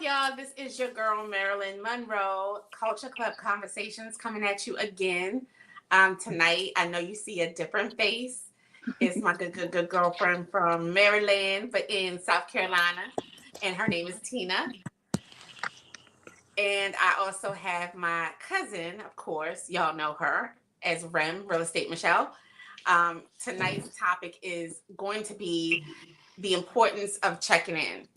y'all? This is your girl, Marilyn Monroe. Culture Club Conversations coming at you again. Tonight, I know you see a different face. It's my good girlfriend from Maryland, but in South Carolina. And her name is Tina. And I also have my cousin, of course, y'all know her as Rem, Real Estate Michelle. Tonight's topic is going to be the importance of checking in.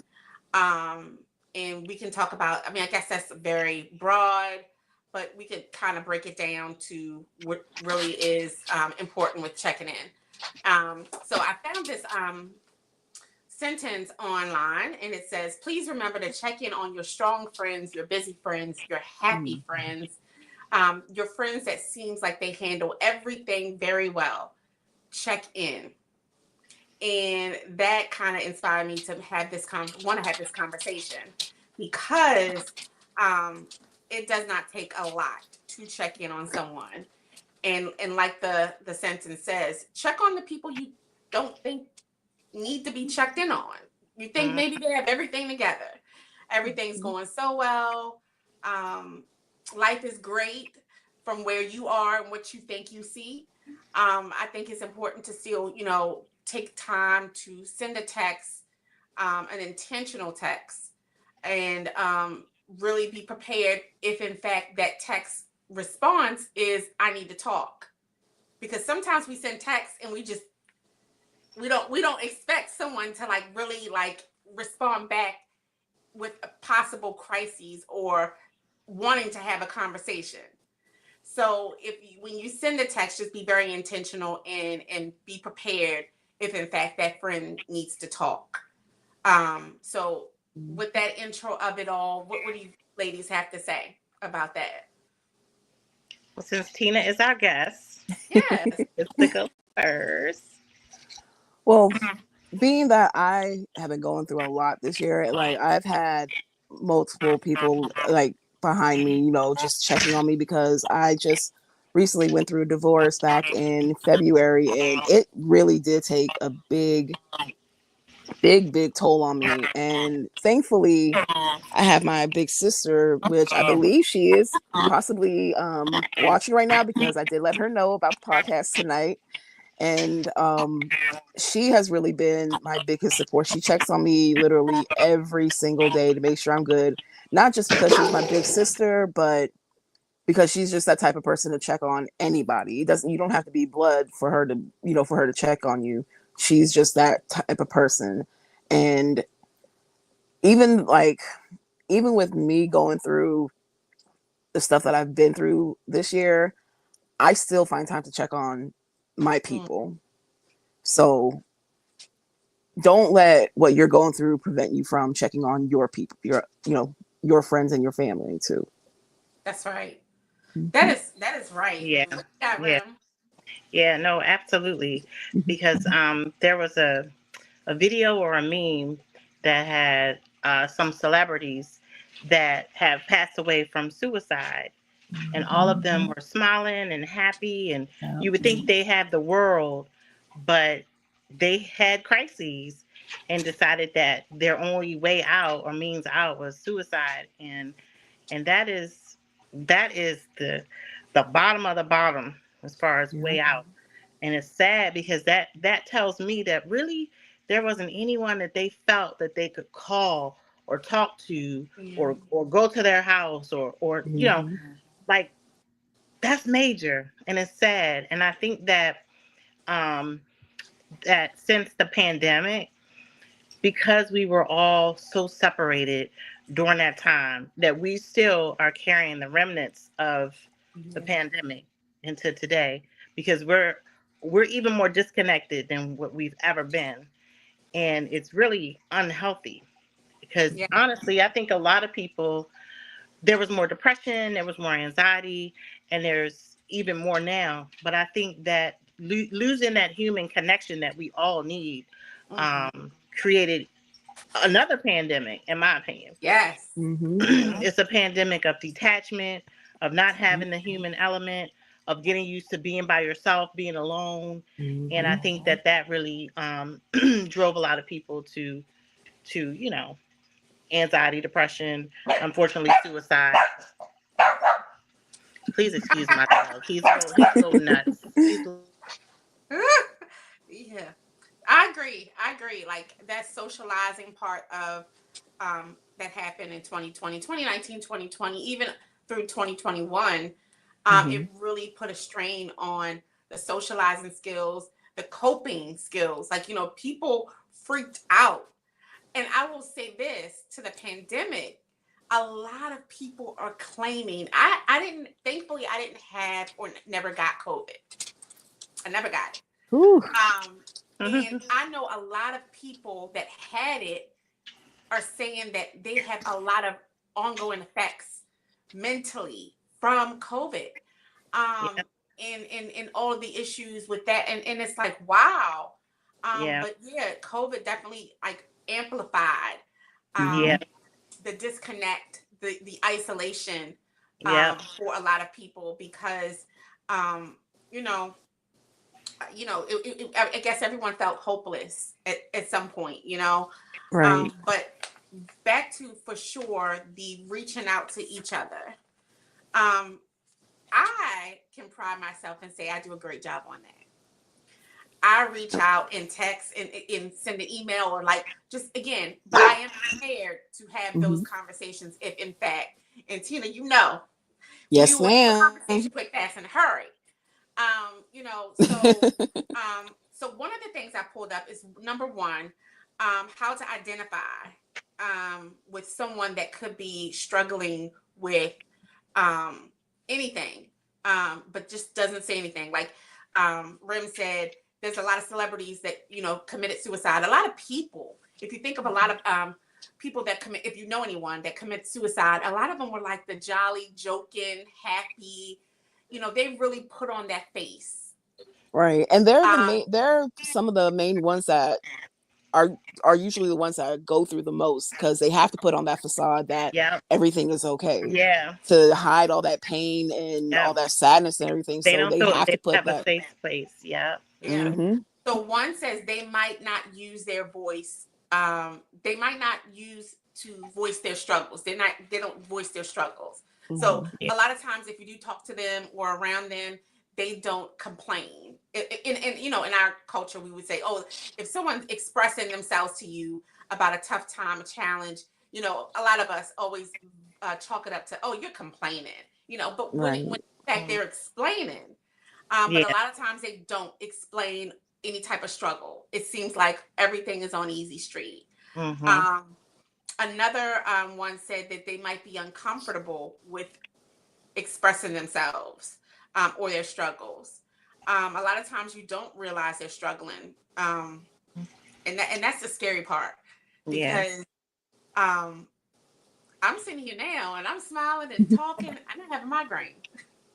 Um, and we can talk about, I mean, I guess that's very broad, but we could kind of break it down to what really is important with checking in. So I found this sentence online and it says, please remember to check in on your strong friends, your busy friends, your happy friends, your friends that seems like they handle everything very well. Check in. And that kind of inspired me to have this want to have this conversation because it does not take a lot to check in on someone. And like the sentence says, check on the people you don't think need to be checked in on. You think maybe they have everything together. Everything's going so well. Life is great from where you are and what you think you see. I think it's important to still, take time to send a text, an intentional text, and really be prepared if in fact that text response is I need to talk. Because sometimes we send texts and we don't expect someone to really respond back with a possible crises or wanting to have a conversation. So when you send a text, just be very intentional and be prepared if in fact that friend needs to talk. So with that intro of it all, what do you ladies have to say about that? Well, since Tina is our guest, Yes. let's go first. Well, being that I have been going through a lot this year, like I've had multiple people like behind me, just checking on me because I just recently went through a divorce back in February and it really did take a big toll on me. And thankfully, I have my big sister, which I believe she is possibly watching right now because I did let her know about the podcast tonight. And she has really been my biggest support. She checks on me literally every single day to make sure I'm good. Not just because she's my big sister, but because she's just that type of person to check on anybody. You don't have to be blood for her to, for her to check on you. She's just that type of person. And even with me going through the stuff that I've been through this year, I still find time to check on my people. So don't let what you're going through prevent you from checking on your people, your friends and your family too. That's right. That is right. Yeah. Yeah. Yeah, no, absolutely. Because there was a video or a meme that had some celebrities that have passed away from suicide. And all of them were smiling and happy. And you would think they had the world, but they had crises and decided that their only way out or means out was suicide. And that is the bottom of the bottom as far as way out. And it's sad because that tells me that really there wasn't anyone that they felt that they could call or talk to or go to their house or like that's major and it's sad. And I think that that since the pandemic, because we were all so separated during that time, that we still are carrying the remnants of the pandemic into today, because we're even more disconnected than what we've ever been. And it's really unhealthy because honestly, I think a lot of people, there was more depression, there was more anxiety, and there's even more now. But I think that losing that human connection that we all need created another pandemic, in my opinion. Yes. It's a pandemic of detachment, of not having the human element, of getting used to being by yourself, being alone. And I think that really drove a lot of people to anxiety, depression, unfortunately, suicide. Please excuse my dog. He's a little nuts. Yeah, I agree. I agree. Like that socializing part of that happened in 2020, 2019, 2020, even through 2021, it really put a strain on the socializing skills, the coping skills. Like, you know, people freaked out. And I will say this to the pandemic, a lot of people are claiming, I didn't, thankfully, I didn't have or never got COVID. I never got it. Ooh. And I know a lot of people that had it are saying that they have a lot of ongoing effects mentally from COVID. Yeah. And all of the issues with that. And it's like, wow. Yeah. But yeah, COVID definitely like amplified Yeah. the disconnect, the isolation Yeah. for a lot of people because you know, I guess everyone felt hopeless at some point, you know. Right. But back to for sure the reaching out to each other. Um, I can pride myself and say I do a great job on that. I reach out and text and send an email or like just again, but I am prepared to have those conversations if in fact, and Tina, you know, Yes, you want a ma'am. conversation quick, fast, and hurry. So one of the things I pulled up is number one, how to identify with someone that could be struggling with anything, but just doesn't say anything. Like Rim said, there's a lot of celebrities that committed suicide. A lot of people, if you think of a lot of people that commit, if you know anyone that commit suicide, a lot of them were like the jolly, joking, happy. They really put on that face. Right. And they're some of the main ones that are usually the ones that go through the most because they have to put on that facade that Yeah. everything is okay. Yeah. To hide all that pain and all that sadness and everything. They So don't they feel have they to put have a that. safe place. Yeah. Yeah. Mm-hmm. So one says they might not use their voice. They might not use to voice their struggles. They don't voice their struggles. So Yeah. a lot of times if you do talk to them or around them, they don't complain. In in our culture, we would say, oh, if someone's expressing themselves to you about a tough time, a challenge, a lot of us always chalk it up to, oh, you're complaining, but when Right. in fact they're explaining. But Yeah. a lot of times they don't explain any type of struggle. It seems like everything is on easy street. Another one said that they might be uncomfortable with expressing themselves or their struggles. A lot of times you don't realize they're struggling, and that's the scary part Yeah. because I'm sitting here now and I'm smiling and talking. I don't have a migraine,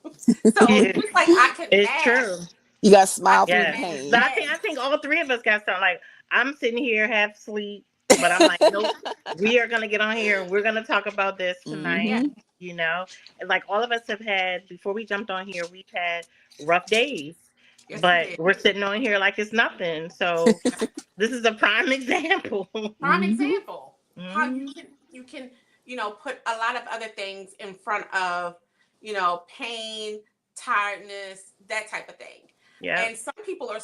so it's like I can It's mask. true. You got to smile through the Yeah. pain. But I think all three of us got something. Like I'm sitting here half asleep, but I'm like, nope. We are gonna get on here and we're gonna talk about this tonight. Yeah. And like all of us have had before we jumped on here, we've had rough days, Yes, but we did. we're sitting on here like it's nothing. So this is a prime example. Prime example. How Mhm. you can put a lot of other things in front of pain, tiredness, that type of thing. Yeah. And some people are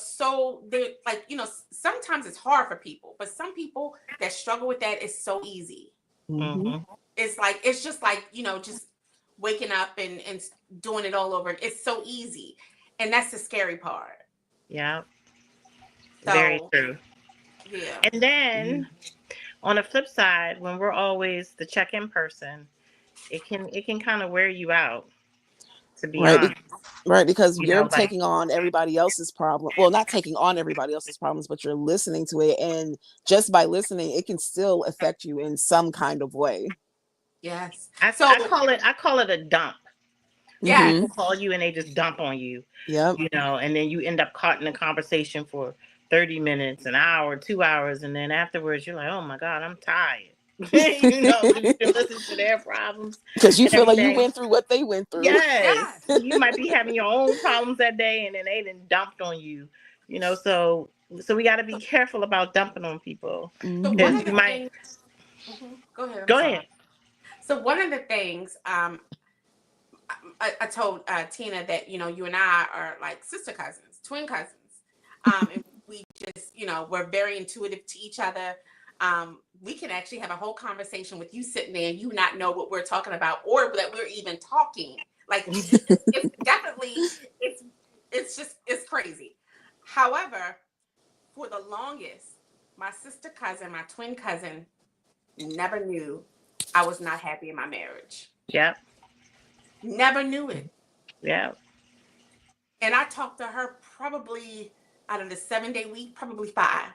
they're like sometimes it's hard for people, but some people that struggle with that is so easy. Mhm. It's just like just waking up and doing it all over. It's so easy, and that's the scary part. Yeah. Very So true. yeah. And then on the flip side, when we're always the check-in person, it can kind of wear you out, to be Right. honest. Right. Because you're Like taking on everybody else's problem. Well, not taking on everybody else's problems, but you're listening to it. And just by listening, it can still affect you in some kind of way. Yes. I So call it a dump. yes. People call you and they just dump on you, Yep. and then you end up caught in a conversation for 30 minutes, an hour, 2 hours, and then afterwards you're like, oh my God, I'm tired. You can listen to their problems. Because you and feel like you everything. went through what they went through. Yes. You might be having your own problems that day and then they done dumped on you. So we got to be careful about dumping on people. So one Because of the you might. things Go ahead. I'm Go sorry. ahead. So one of the things I told Tina that you and I are like sister cousins, twin cousins, and we just we're very intuitive to each other. We can actually have a whole conversation with you sitting there and you not know what we're talking about or that we're even talking. Like it's definitely it's crazy. However, for the longest, my sister cousin, my twin cousin, never knew I was not happy in my marriage. Yep. Never knew it. Yep. And I talked to her probably out of the 7-day week, probably 5.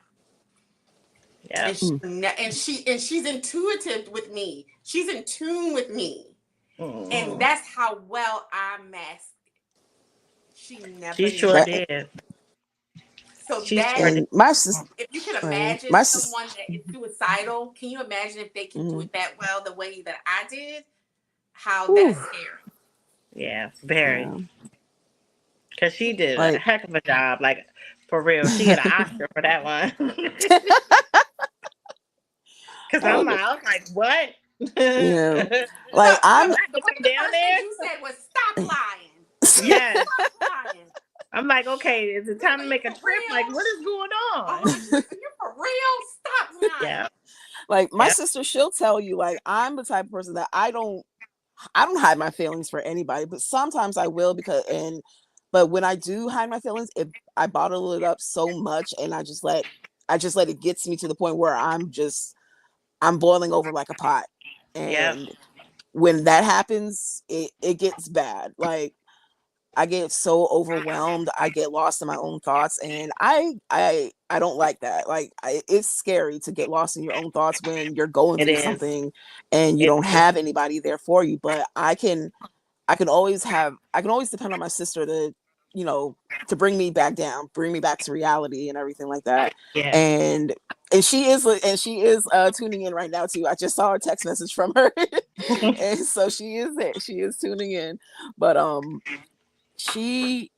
Yep. And she's intuitive with me. She's in tune with me. Mm-hmm. And that's how well I masked it. She never She knew. sure did. So She that, sure did. And my sister, if you can right. imagine My someone that is suicidal, can you imagine if they can do Mhm. it that well the way that I did? How Whew. that's scary. Yeah, very. Yeah. Because she did a Like, heck of a job. Like, for real. She get an Oscar for that one. Because I was like, what? yeah. Like, I'm The Come first down thing there? you said was stop lying. Yes. Stop lying. I'm like, okay, is it time to make a For trip? real? Like, what is going on? Are you for real? Stop lying. Yeah. like my Yep. sister, she'll tell you, like, I'm the type of person that I don't hide my feelings for anybody, but sometimes I will but when I do hide my feelings, if I bottle it up so much and I just let it get to me to the point where I'm boiling over like a pot. Yep. And when that happens, it gets bad. Like, I get so overwhelmed, I get lost in my own thoughts, and I don't like that. Like, it's scary to get lost in your own thoughts when you're going It through is. something and you It don't is. have anybody there for you. But I can always depend on my sister to to bring me back down, bring me back to reality and everything like that. Yeah. And she is tuning in right now too. I just saw a text message from her. And so she is tuning in. But she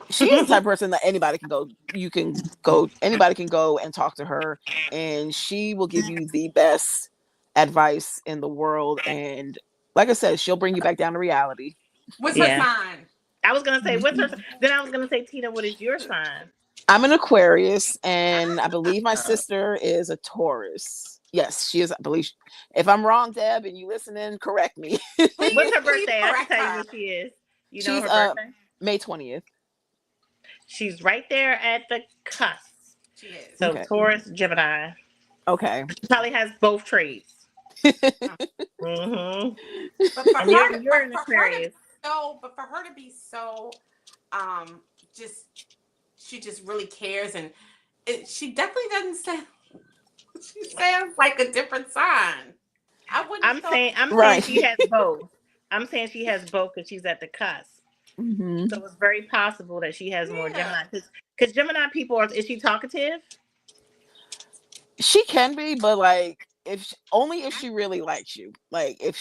is the type of person that anybody can go and talk to her, and she will give you the best advice in the world. And like I said, she'll bring you back down to reality. What's her sign? I was gonna say, what's her? Then I was gonna say, Tina, what is your sign? I'm an Aquarius, and I believe my sister is a Taurus. Yes, she is. I believe. If I'm wrong, Deb, and you listening, correct me. What's her birthday? I can correct tell you her. what she is. You She's know her birthday? May 20th. She's right there at the cusp. She is. So Okay. Taurus, Gemini. Okay. She probably has both traits. Mm-hmm. But for And her, you're an Aquarius. but for her to be so, just she just really cares, and she definitely doesn't sound. She sounds like a different sign. I'm saying Right. she has both. I'm saying she has both because she's at the cusp. Mm-hmm. So it's very possible that she has more Gemini. Because Gemini people is she talkative? She can be, but like only if she really likes you. Like, if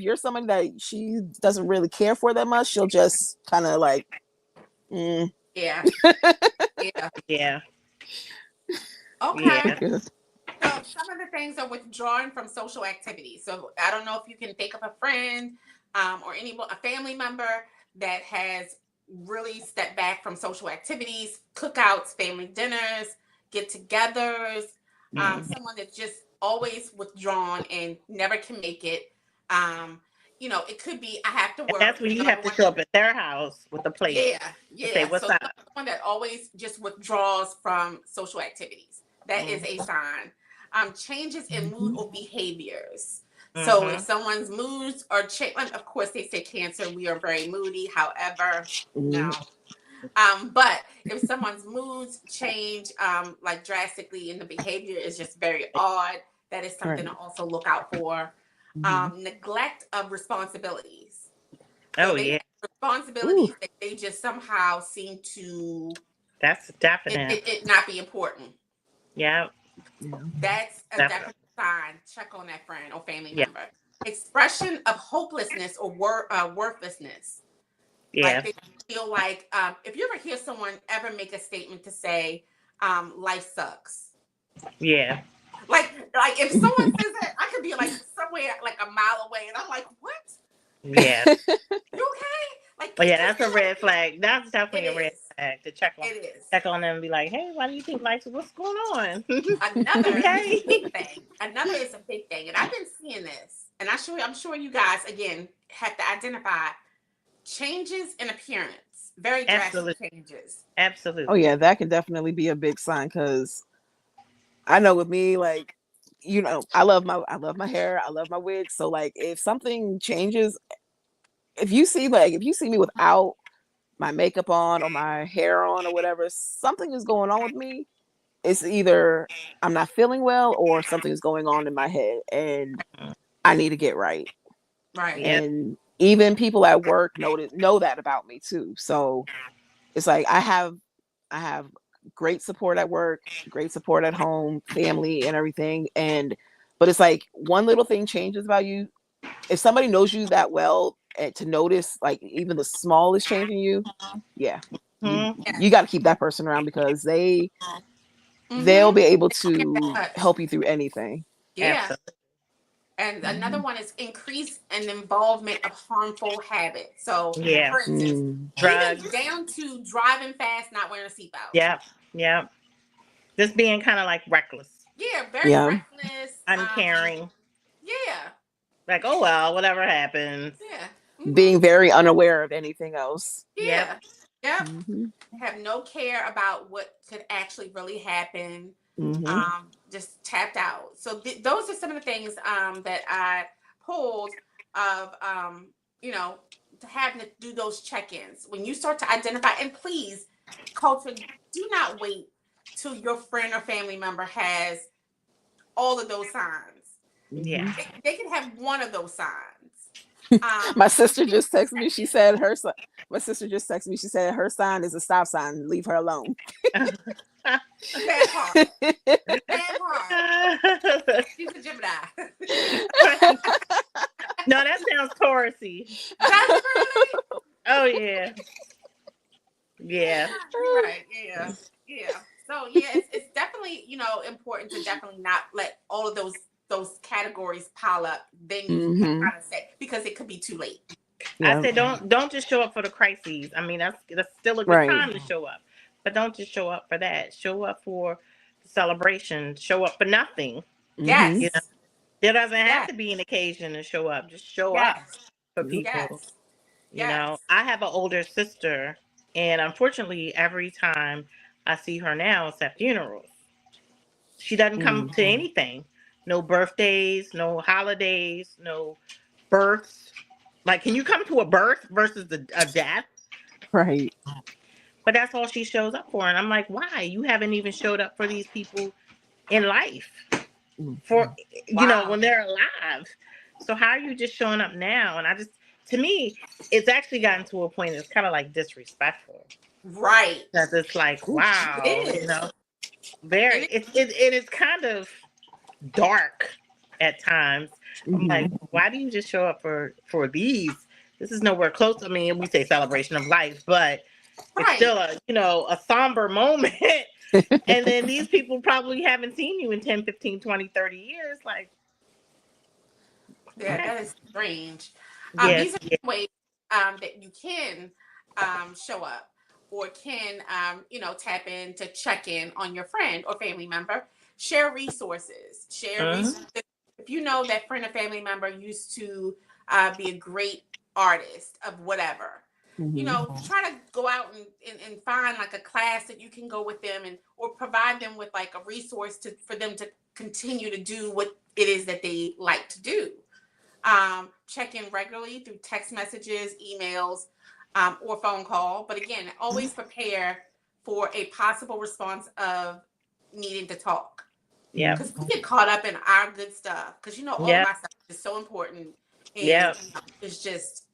you're somebody that she doesn't really care for that much, she'll just kind of like, Yeah. Yeah. Yeah. Okay. Yeah. So some of the things are withdrawing from social activities. So I don't know if you can think of a friend or a family member that has really stepped back from social activities, cookouts, family dinners, get-togethers. Someone that's just always withdrawn and never can make it. It could be I have to work. And that's when you have to show up at their house with a plate. Yeah. Say what's up. Someone that always just withdraws from social activities. That is a sign. Changes in mood or behaviors. Mm-hmm. So if someone's moods are changed, of course they say Cancer, we are very moody. However, no. But if someone's moods change like drastically and the behavior is just very odd, that is something to also look out for. Neglect of responsibilities. So responsibilities that they just somehow seem to. That's definite. It not be important. Yeah. That's a definite sign. Check on that friend or family member. Expression of hopelessness or worthlessness. Yeah. Like they feel like if you ever hear someone ever make a statement to say, life sucks. Yeah. Like Like if someone says that, I could be like somewhere like a mile away, and I'm like, "What? Yeah. You okay?" Like, But yeah, that's a red flag. That's definitely It a red is. flag to It is. check on them and be like, hey, why do you think like what's going on? Another is Okay. a big thing. Another is a big thing, and I've been seeing this, and I'm sure you guys again have to identify changes in appearance, very drastic Absolutely. changes. Absolutely. Oh yeah, that can definitely be a big sign because I know with me, like, I love my hair, I love my wigs. So like if something changes, if you see me without my makeup on or my hair on or whatever, something is going on with me. It's either I'm not feeling well or something is going on in my head and I need to get right. Right. Yep. And even people at work know that about me too. So it's like I have great support at work, great support at home, family and everything. But it's like one little thing changes about you. If somebody knows you that well, to notice like even the smallest change in you, yeah, Mhm. you got to keep that person around because they'll Mhm. be able to Touch. help you through anything. Yeah. Absolutely. And another one is increase an involvement of harmful habits. So, Yeah. for instance, Drugs. even down to driving fast, not wearing a seatbelt. Yep. Yep. Just being kind of like reckless, Yeah, very Yeah. reckless. uncaring. Yeah, Like, oh well, whatever happens. yeah. Being very unaware of anything else. Yeah. Yep. Mhm. Have no care about what could actually really happen. Mhm. Just tapped out. So those are some of the things that I pulled of to having to do those check-ins when you start to identify. And please, culture, do not wait till your friend or family member has all of those signs. Yeah. They can have one of those signs. My sister just texted me. She said her son. My sister just texted me. She said her sign is a stop sign. Leave her alone. That part. That part. She's a Gemini. No, that sounds Taurusy. That's really. Oh yeah. Yeah. Right. Yeah. Yeah. So yeah, it's definitely important to definitely not let all of those categories pile up. Then you kind of say because it could be too late. Yeah. I said don't just show up for the crises. I mean that's still a good Right. time to show up, but don't just show up for that. Show up for the celebration. Show up for nothing. Yes. Mhm. You know, there doesn't have Yes. to be an occasion to show up. Just show up Yes. for people. Yes. You know, I have an older sister, and unfortunately, every time I see her now, it's at funerals. She doesn't come to anything. No birthdays, no holidays, no births. Like, can you come to a birth versus a death? Right. But that's all she shows up for. And I'm like, why? You haven't even showed up for these people in life. For, when they're alive. So how are you just showing up now? And to me, it's actually gotten to a point that's kind of like disrespectful. Right. Because it's like, wow, It is. very, it's kind of dark at times. I'm like, why do you just show up for these? This is nowhere close. I mean, we say celebration of life, but it's still a somber moment. And then these people probably haven't seen you in 10, 15, 20, 30 years. Like, yeah, that is strange. Yes, These are ways that you can show up or can tap in to check in on your friend or family member. Share resources. If you know that friend or family member used to be a great artist of whatever, try to go out and find like a class that you can go with them or provide them with like a resource for them to continue to do what it is that they like to do. Check in regularly through text messages, emails, or phone call. But again, always prepare for a possible response of needing to talk. Yeah. Because we get caught up in our good stuff. Because all of our stuff is so important. And it's just,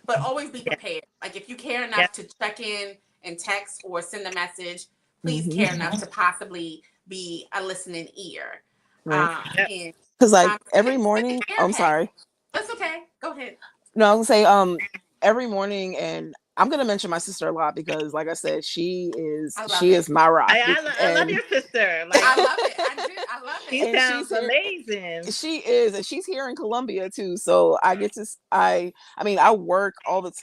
but always be prepared. Like if you care enough to check in and text or send a message, please care enough to possibly be a listening ear. Right. Because like every morning, I'm sorry. That's okay. Go ahead. No, I was gonna say every morning, and I'm gonna mention my sister a lot because, like I said, she I love is it. my rock. I love your sister. Like, I love it. I do. I love she it. and sounds amazing. she is, and she's here in Columbia too. So I get to I mean, I work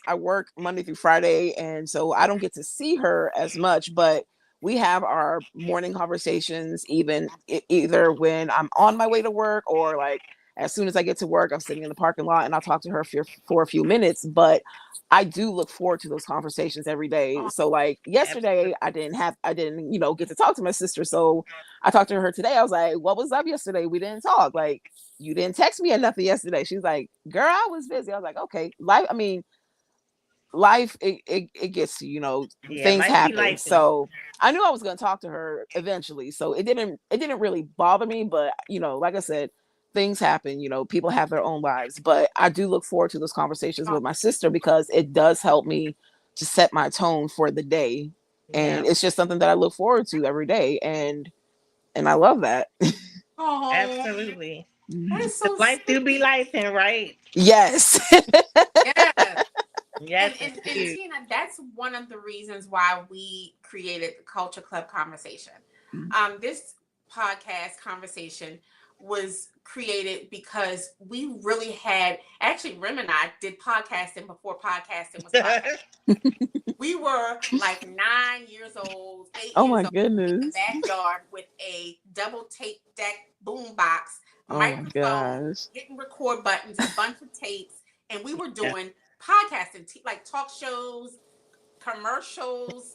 I work Monday through Friday, and so I don't get to see her as much, but we have our morning conversations even either when I'm on my way to work or like as soon as I get to work, I'm sitting in the parking lot and I'll talk to her for a few minutes. But I do look forward to those conversations every day. Oh, So like yesterday, absolutely. I didn't, get to talk to my sister. So I talked to her today. I was like, what was up yesterday? We didn't talk. Like, you didn't text me or nothing yesterday. She's like, girl, I was busy. I was like, okay. Life, it gets, Yeah, things life be happen. life. So I knew I was going to talk to her eventually. So it didn't really bother me. But, like I said, things happen, people have their own lives. But I do look forward to those conversations with my sister because it does help me to set my tone for the day. And Yeah, it's just something that I look forward to every day. And I love that. oh, absolutely. that is so Life do be sweet. life, and right. Yes. Yes. Yes, And it's cute. Tina, that's one of the reasons why we created the Culture Club Conversation. This podcast conversation was created because we really had actually Rem and I did podcasting before podcasting was podcasting. We were like 9 years old, 8 Oh years my old in the goodness. backyard with a double tape deck boom box, Oh my microphone, gosh. hitting record buttons, a bunch of tapes, and we were Yeah. doing podcasting, like talk shows, commercials.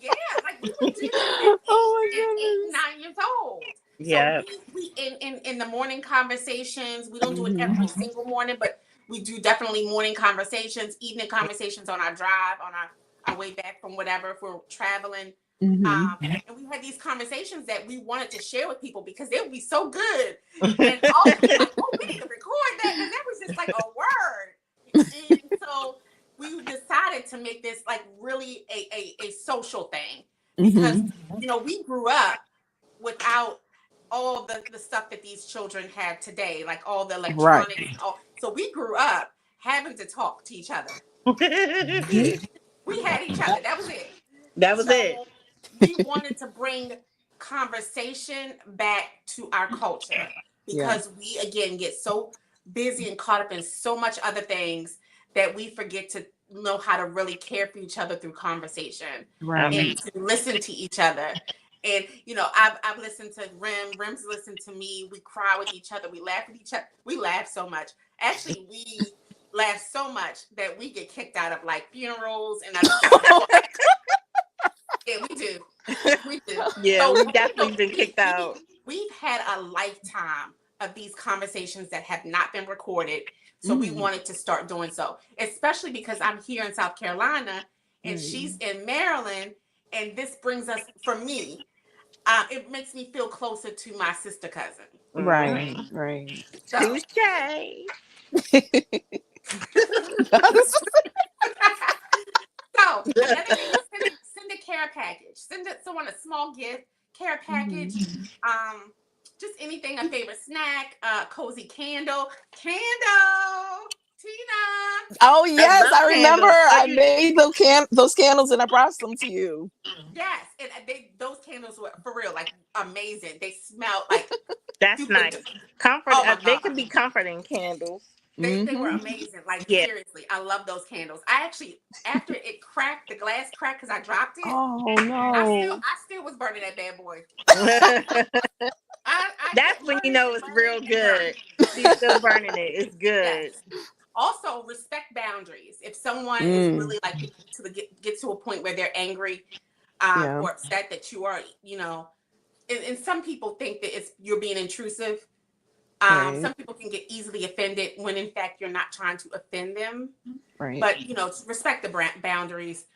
Yeah, like we would do this Oh at eight, my 9 years old. So Yeah. we in the morning conversations, we don't do it goodness. every single morning, but we do definitely morning conversations, evening conversations on our drive, on our way back from whatever, if we're traveling. And we had these conversations that we wanted to share with people because they would be so good. And all we like, oh, we need to record that because that was just like a word. And so we decided to make this like really a social thing because we grew up without all the stuff that these children have today, like all the electronics. Right. So we grew up having to talk to each other. Mhm. We had each other. That was it. That was it. We wanted to bring conversation back to our culture because we again get so busy and caught up in so much other things that we forget to know how to really care for each other through conversation Right. and to listen to each other. And I've listened to Rem's listened to me. We cry with each other. We laugh with each other. We laugh so much. Actually, we laugh so much that we get kicked out of like funerals and yeah, we do. We do. Yeah, So, we've definitely been kicked out. We've had a lifetime of these conversations that have not been recorded. So we wanted to start doing so, especially because I'm here in South Carolina and she's in Maryland. And this brings us, for me, it makes me feel closer to my sister cousin. Right. Right. So, Touche. so whatever you send a care package. Send someone a small gift, care package. Just anything, a favorite snack, cozy candle. Tina. Oh yes, I remember. I candles. made those candles and I brought some to you. Yes, and those candles were for real, like amazing. They smelled like That's nice. Comfort. Oh my They God. can be comforting candles. They were amazing. Like seriously, I love those candles. I actually, after it cracked, the glass cracked because I dropped it. Oh no. I still was burning that bad boy. That's when you know it's real good. She's still burning it. It's good. Yes. Also, respect boundaries. If someone is really like get to a point where they're angry or upset that you are, and some people think that you're being intrusive. Some people can get easily offended when in fact you're not trying to offend them. Right. But respect the boundaries.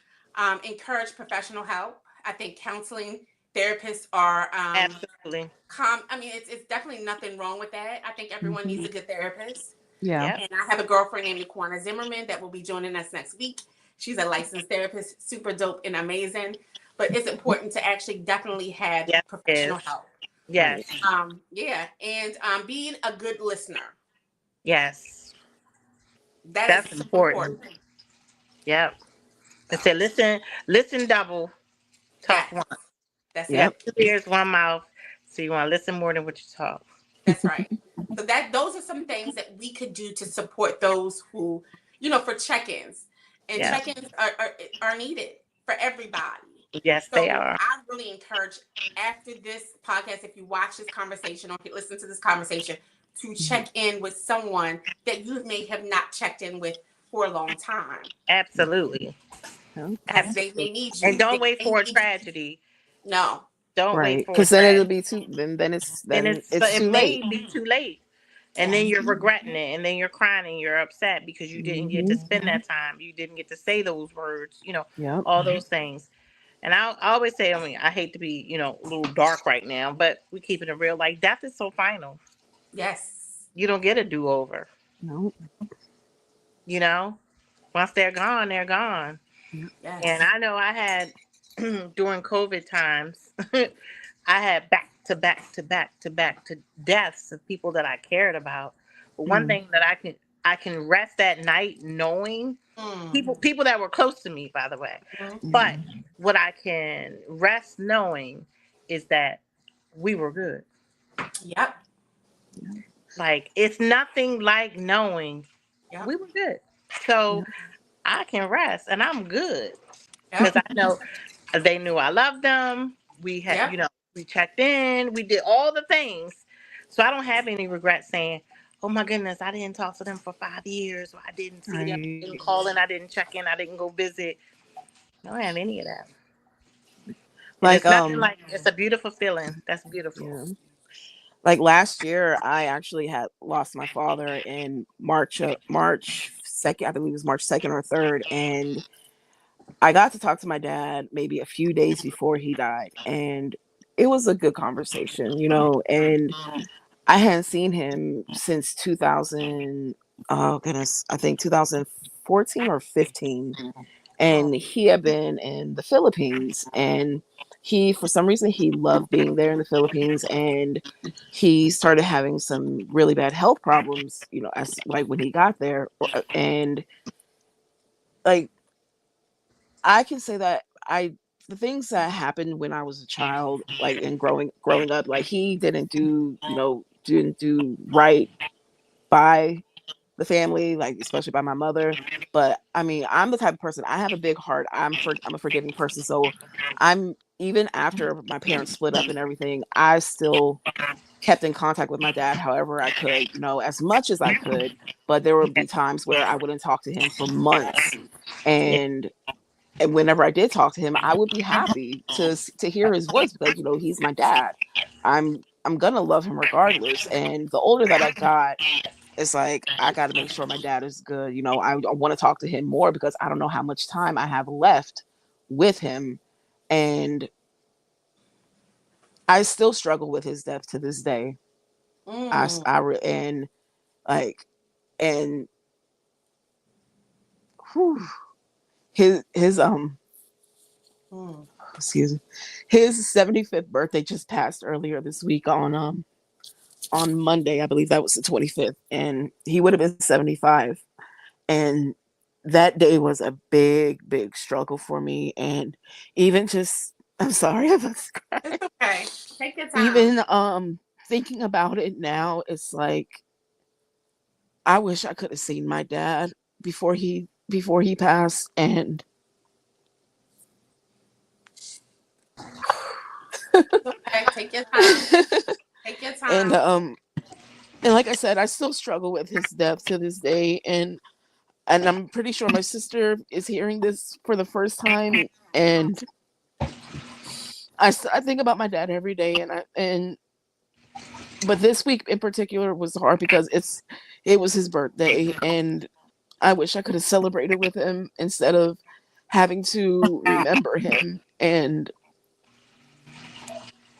Encourage professional help. I think counseling therapists are absolutely. It's definitely nothing wrong with that. I think everyone needs a good therapist. Yeah. And I have a girlfriend named Laquana Zimmerman that will be joining us next week. She's a licensed therapist, super dope and amazing. But it's important to actually definitely have professional help. Yes. Yeah. And being a good listener. Yes. That's important. Yep. I said, listen double, talk Yes, once. that's You got Yep. it. 2 ears, one mouth. So you want to listen more than what you talk. That's right. So that those are some things that we could do to support those who, for check-ins. And Yeah. check-ins are needed for everybody. Yes, they So are. I really encourage after this podcast, if you watch this conversation or if you listen to this conversation, to check in with someone that you may have not checked in with for a long time. Absolutely. Yep. Because they Absolutely. may need And you. don't They wait may for a need you. tragedy. No. Don't wait Right. for a Because then it'll tragedy. be too. Then Then it's it too may late. be too late. And then Yes. you're regretting it, and then you're crying and you're upset because you didn't get to Hmm. spend that time. You didn't get to say those words, Yep. all those things. And I always say, I mean, I hate to be, a little dark right now, but we keeping it real. Like, death is so final. Yes. You don't get a do over. No. You know, once they're gone, they're gone. Yep. And Yes. I know I had during COVID times, I had back to back to back to back to deaths of people that I cared about. But one Mm. thing that I can rest at night knowing Mm. people that were close to me, by the way. Mhm. But Mm. what I can rest knowing is that we were good. Yep. Like, it's nothing like knowing Yep. we were good. So Yep. I can rest and I'm good because Yep. I know they knew I loved them. We had, Yep. we checked in, we did all the things. So I don't have any regrets saying, oh my goodness, I didn't talk to them for 5 years, or I didn't see them, I didn't Right. call in, I didn't check in, I didn't go visit. I don't have any of that. And Like it's nothing like, it's a beautiful feeling. That's beautiful. yeah. Like last year, I actually had lost my father in March 2nd. I believe it was March 2nd or 3rd, and I got to talk to my dad maybe a few days before he died, and it was a good conversation, and I hadn't seen him since 2000. Oh goodness, I think 2014 or 15, Oh. and he had been in the Philippines, and he, for some reason, he loved being there in the Philippines, and he started having some really bad health problems, as like when he got there, and like I can say that the things that happened when I was a child, like and growing up, like he didn't do right by the family, like especially by my mother. But I mean, I'm the type of person, I have a big heart. I'm a forgiving person. So I'm even after my parents split up and everything, I still kept in contact with my dad however I could, as much as I could. But there would be times where I wouldn't talk to him for months. Yeah. And whenever I did talk to him, I would be happy to hear his voice because he's my dad. I'm gonna love him regardless. And the older that I got, it's like I got to make sure my dad is good. I want to talk to him more because I don't know how much time I have left with him, and I still struggle with his death to this day. Mm. And like and whew, his Mm. excuse me, his 75th birthday just passed earlier this week on Monday. I believe that was the 25th, and he would have been 75. And that day was a big struggle for me. And even just, I'm sorry, It's okay. Take your time. even thinking about it now, it's like I wish I could have seen my dad before he passed. And It's okay. Take your time. Take your and time. and like I said, I still struggle with his death to this day. And I'm pretty sure my sister is hearing this for the first time. And I think about my dad every day. But this week in particular was hard because it was his birthday, and I wish I could have celebrated with him instead of having to remember him. And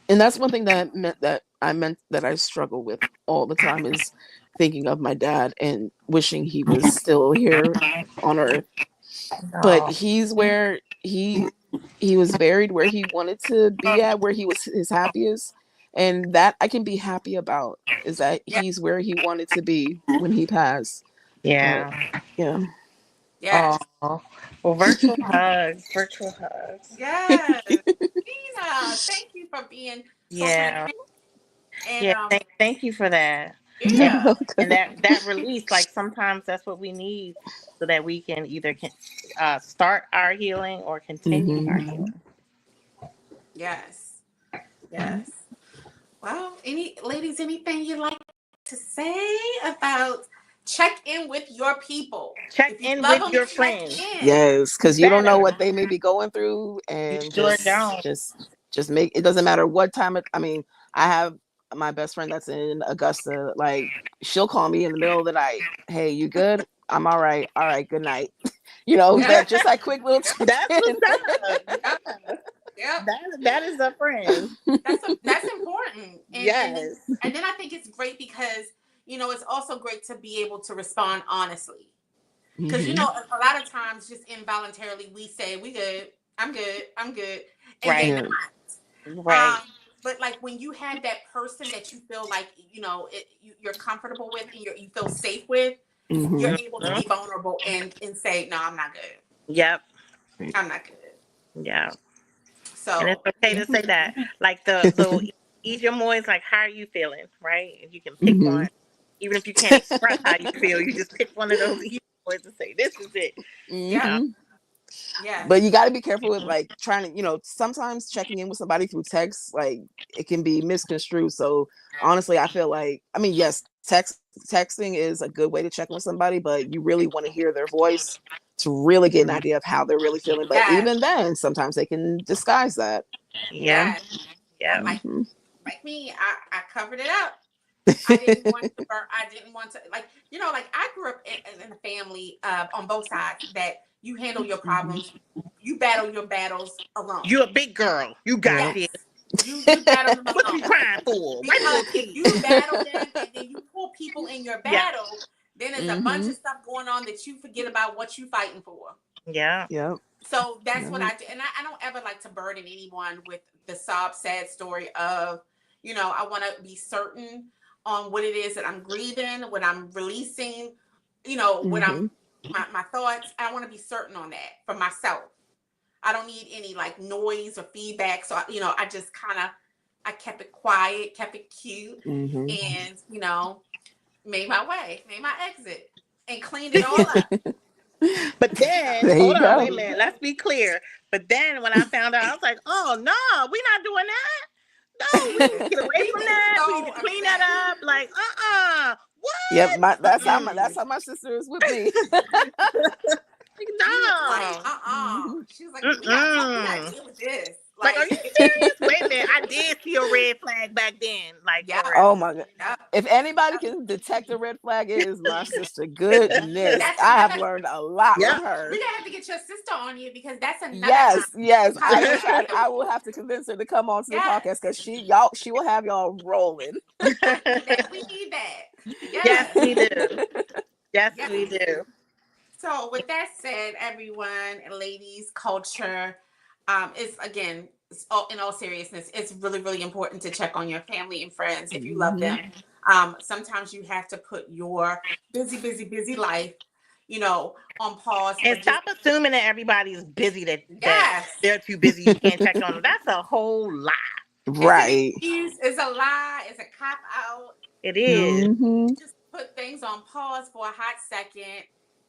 that's one thing that I struggle with all the time, is thinking of my dad and wishing he was still here on earth. But No. he's where he was buried where he wanted to be at, where he was his happiest. And that I can be happy about, is that Yeah. he's where he wanted to be when he passed. But Yeah. yeah. Yes. Oh, well, virtual hugs, virtual hugs. Yes. Tina, thank you for being so Yeah, transparent. And yeah. Thank you for that. And yeah. that release, like sometimes that's what we need, so that we can either start our healing or continue our Mhm. healing. Yes. Yes. Well, any ladies, anything you'd like to say about check in with your people? Check If you in love with them, your check friends. in. Yes, You because you don't know better. what they may be going through, You and sure don't. just make it doesn't matter what time. I mean, I have my best friend that's in Augusta. Like, she'll call me in the middle of the night. Hey, you good? I'm all right. All right. Good night. Yeah. That just that quick little Yep. check That's in. what's up. Yep. Yeah. Yep. That is a friend. That's important. Yes. And then I think it's great because it's also great to be able to respond honestly. Because Mhm. a lot of times just involuntarily we say we good, I'm good, and Right. you're Yeah. not. Right. But like when you have that person that you feel like you're comfortable with and you feel safe with, you're Mhm. able to be vulnerable and say, no, I'm not good. Yep. I'm not good. Yeah. And it's So okay yeah. to say that. Like the easier more is like, how are you feeling? Right? If you can pick Mhm. one, even if you can't express how you feel, you just pick one of those easy words and say, this is it. Yeah. Yeah. Mhm. Yes. But you got to be careful with like trying to, sometimes checking in with somebody through text, like it can be misconstrued. So honestly, I feel like, I mean, yes, texting is a good way to check in with somebody, but you really want to hear their voice to really get an idea of how they're really feeling. But Yes. even then, sometimes they can disguise that. Yeah. Yes. Yeah. Like Mhm. me, I covered it up. I didn't want to I didn't want to like I grew up in a family on both sides that you handle your Mhm. problems, you battle your battles alone. You a big girl. You got Yep. Yes. this. You battle them What you alone. crying for? Wipe your Because if you tears. battle them and then you pull people in your Yeah. battle, then there's a bunch Mhm. of stuff going on that you forget about what you fighting for. Yeah. Yep. So that's what Yep. I do. And I don't ever like to burden anyone with the sob sad story of, I want to be certain on what it is that I'm grieving, what I'm releasing, when I'm Mhm. my thoughts. I want to be certain on that for myself. I don't need any like noise or feedback. So, I just I kept it quiet, kept it cute, Mhm. and, made my way, made my exit, and cleaned it all up. But then, There hold you on, go. wait a minute. Let's be clear. But then when I found out, I was like, oh no, we're not doing that. No, we need to get away He from was that. We need so to clean upset. that up. Like, Yep. what? That's how my sister is with me. Like, She was like, no. Mhm. She was like, we gotta Mm-mm. deal with this. Like, are Like, you serious? Wait a minute. I did see a red flag back then. Like, yeah, for real. Oh my god. yeah. If anybody can detect a red flag, it is my sister. Goodness. That's I have another. learned a lot Yep. with her. We're gonna have to get your sister on you because that's another Yes, yes. I will conversation try. that I will have to convince her to come on to the yes, podcast because she will have y'all rolling. we need that. Yes, Yes, we do. Yes, yes. we do. So with that said, everyone, ladies, culture, is again, in all seriousness, it's really, really important to check on your family and friends if you love Mhm. them. Sometimes you have to put your busy, busy, busy life, on pause for And just stop assuming that everybody's busy, that yes. they're too busy, you can't check on them. That's a whole lie. It's an Right. excuse, it's a lie, it's a cop out. It is. Mhm. Just put things on pause for a hot second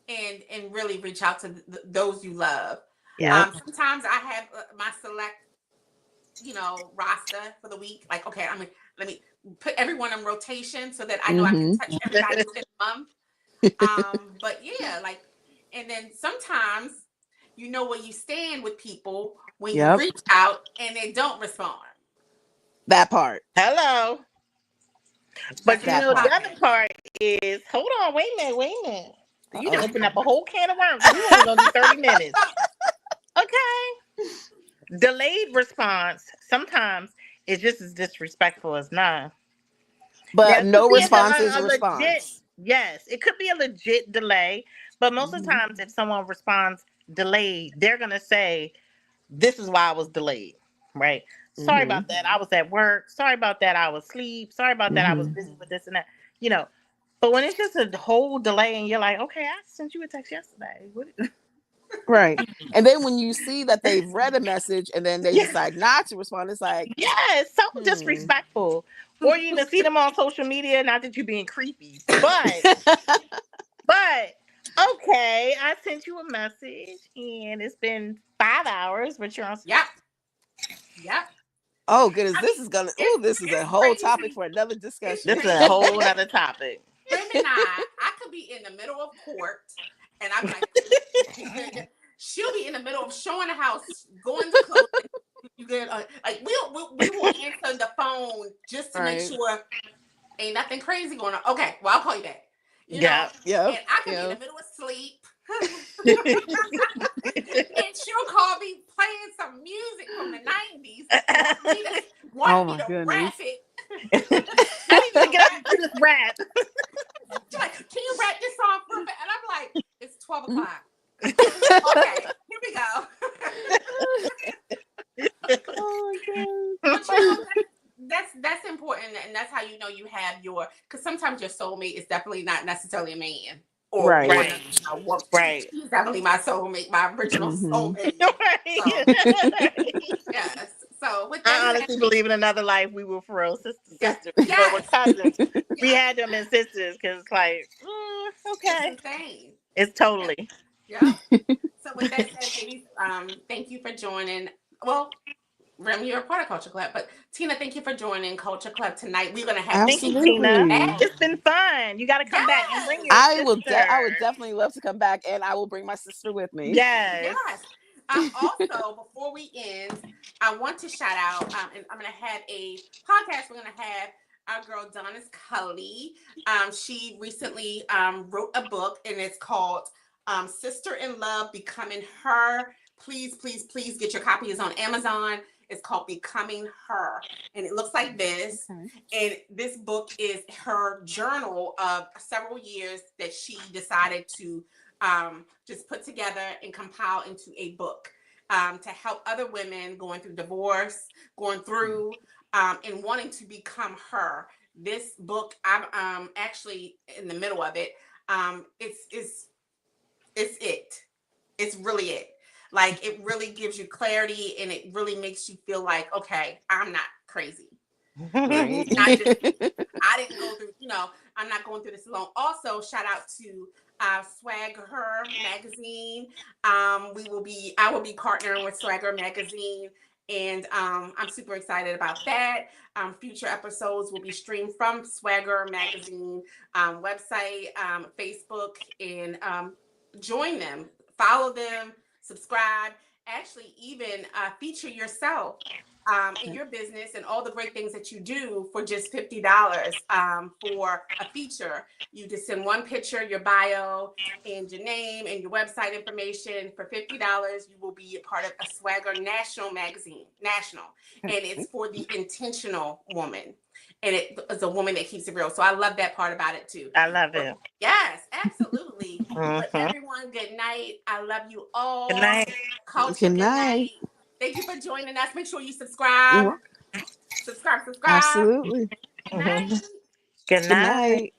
and really reach out to those you love. Yeah. Yep. Sometimes I have my select, roster for the week. Like, okay, let me put everyone in rotation so that I know I can Mhm. touch everybody within a month. But yeah, like, and then sometimes you know where you stand with people when you Yep. reach out and they don't respond. That part. Hello. That's But a That the part. other part is, hold on, wait a minute, wait a minute. You didn't Uh-oh. open up a whole can of worms. We only gonna do 30 minutes. Okay. Delayed response sometimes is just as disrespectful as none. Now, But it could no be response is a legit, response. yes, it could be a legit delay. But most of the Mhm. times, if someone responds delayed, they're going to say, this is why I was delayed, right? Sorry Mhm. about that. I was at work. Sorry about that. I was asleep. Sorry about that. I was Mhm. busy with this and that, you know. But when it's just a whole delay and you're like, okay, I sent you a text yesterday. What? Right. And then when you see that they've read a message and then they Yeah. decide not to respond, it's like, Yeah, it's so disrespectful. Or you even see them on social media, not that you're being creepy, but okay, I sent you a message and it's been 5 hours, but you're on. Yep. oh goodness, I this mean, is gonna. it's- Oh, this is a it's whole crazy. topic for another discussion. This is a whole other topic. Rem and I could be in the middle of court, and I'm like, she'll be in the middle of showing the house, going to close. You get like we will answer the phone just to make Right. sure ain't nothing crazy going on. Okay, well I'll call you back. You Yeah. Yep. know, and I could be in Yep. the middle of sleep. And she'll call me playing some music from the 90s. Want Oh me my to goodness. rap it. I need to get into this rap. She's like, can you rap this song for me? And I'm like, it's 12 o'clock. Okay, here we go. Oh my But you know, that's important, and that's how you know you have your. Because sometimes your soulmate is definitely not necessarily a man, or Right. Right. She's definitely my soulmate, my original Mhm. soulmate. Right. Yes. So with I that, honestly believe in another life we were for real sisters, Yes. but we're Yes. cousins. We had them as sisters because, like, it's okay, insane. it's totally. Yeah. So with that said, ladies, thank you for joining. Well, Rem, you're a part of Culture Club, but Tina, thank you for joining Culture Club tonight. We're gonna have Thank you, Absolutely. Tina. It's been fun. You got to come back and bring your I sister. I would definitely love to come back, and I will bring my sister with me. Yes. Yes. Also, before we end, I want to shout out, and I'm going to have a podcast. We're going to have our girl, Donis Cully. She recently wrote a book, and it's called Sister in Love, Becoming Her. Please, please, please get your copy. It's on Amazon. It's called Becoming Her. And it looks like this. Okay. And this book is her journal of several years that she decided to just put together and compile into a book to help other women going through divorce, going through and wanting to become her. This book, I'm actually in the middle of it. It's it. It's really it. Like, it really gives you clarity, and it really makes you feel like, okay, I'm not crazy. Right. I didn't go through, I'm not going through this alone. Also, shout out to Swag Her magazine. I will be partnering with Swag Her magazine, and I'm super excited about that. Future episodes will be streamed from Swag Her magazine website, Facebook, and join them, follow them, subscribe, actually even feature yourself in your business and all the great things that you do for just $50 for a feature. You just send one picture, your bio, and your name and your website information. For $50, you will be a part of a Swagger National magazine, and it's for the intentional woman. And it is a woman that keeps it real. So I love that part about it too. I love it. Yes, absolutely. But Mhm. everyone, good night. I love you all. Good night. Culture, Good night. Thank you for joining us. Make sure you subscribe. Subscribe. Absolutely. Good night. Good Good night. night.